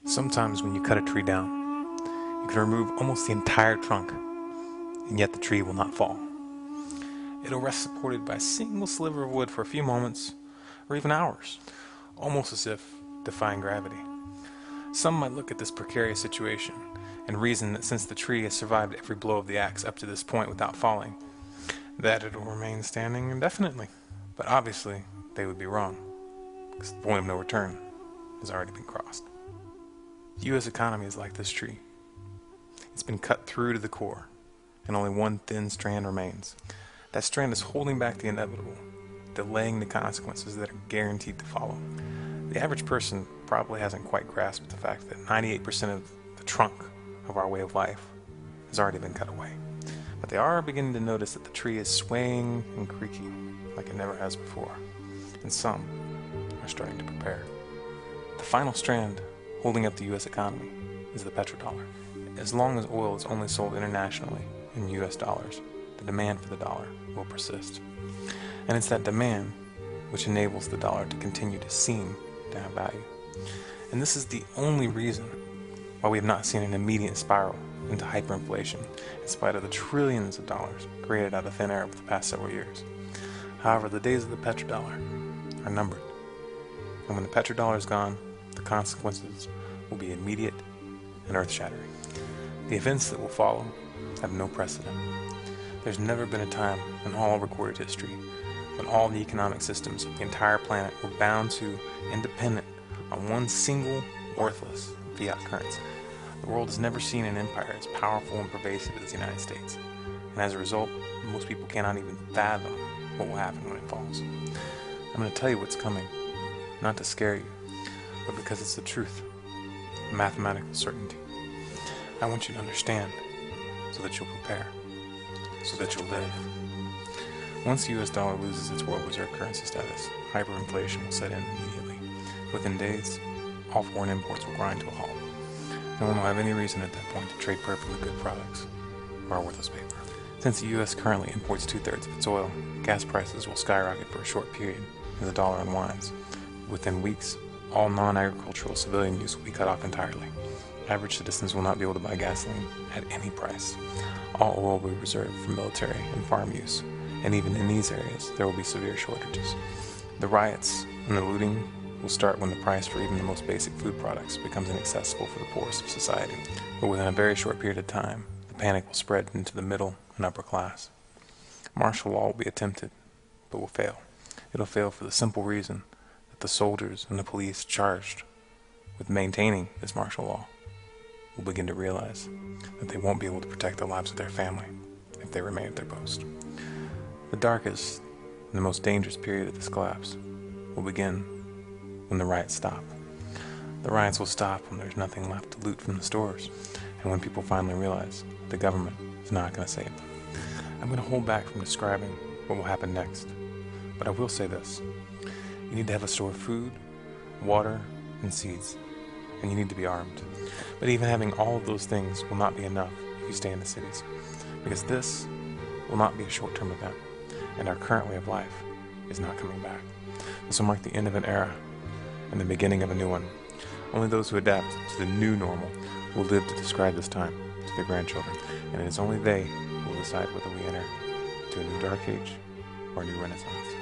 Sometimes when you cut a tree down, you can remove almost the entire trunk, and yet the tree will not fall. It'll rest supported by a single sliver of wood for a few moments, or even hours, almost as if defying gravity. Some might look at this precarious situation and reason that since the tree has survived every blow of the axe up to this point without falling, that it'll remain standing indefinitely. But obviously, they would be wrong, because the point of no return has already been crossed. The U.S. economy is like this tree. It's been cut through to the core, and only one thin strand remains. That strand is holding back the inevitable, delaying the consequences that are guaranteed to follow. The average person probably hasn't quite grasped the fact that 98% of the trunk of our way of life has already been cut away. But they are beginning to notice that the tree is swaying and creaking like it never has before, and some are starting to prepare. The final strand holding up the U.S. economy is the petrodollar. As long as oil is only sold internationally in U.S. dollars, the demand for the dollar will persist. And it's that demand which enables the dollar to continue to seem to have value. And this is the only reason why we have not seen an immediate spiral into hyperinflation in spite of the trillions of dollars created out of thin air over the past several years. However, the days of the petrodollar are numbered. And when the petrodollar is gone, the consequences will be immediate and earth-shattering. The events that will follow have no precedent. There's never been a time in all recorded history when all the economic systems of the entire planet were bound to and dependent on one single, worthless fiat currency. The world has never seen an empire as powerful and pervasive as the United States, and as a result, most people cannot even fathom what will happen when it falls. I'm going to tell you what's coming, not to scare you, but because it's the truth, a mathematical certainty. I want you to understand so that you'll prepare, so that you'll live. Once the US dollar loses its world reserve currency status, hyperinflation will set in immediately. Within days, all foreign imports will grind to a halt. No one will have any reason at that point to trade perfectly good products for our worthless paper. Since the US currently imports 2/3 of its oil, gas prices will skyrocket for a short period as the dollar unwinds. Within weeks, all non-agricultural civilian use will be cut off entirely. Average citizens will not be able to buy gasoline at any price. All oil will be reserved for military and farm use, and even in these areas, there will be severe shortages. The riots and the looting will start when the price for even the most basic food products becomes inaccessible for the poorest of society. But within a very short period of time, the panic will spread into the middle and upper class. Martial law will be attempted, but will fail. It'll fail for the simple reason that the soldiers and the police charged with maintaining this martial law will begin to realize that they won't be able to protect the lives of their family if they remain at their post. The darkest and the most dangerous period of this collapse will begin when the riots stop. The riots will stop when there's nothing left to loot from the stores, and when people finally realize the government is not going to save them. I'm going to hold back from describing what will happen next, but I will say this. You need to have a store of food, water, and seeds, and you need to be armed. But even having all of those things will not be enough if you stay in the cities, because this will not be a short-term event, and our current way of life is not coming back. This will mark the end of an era and the beginning of a new one. Only those who adapt to the new normal will live to describe this time to their grandchildren, and it is only they who will decide whether we enter into a new dark age or a new renaissance.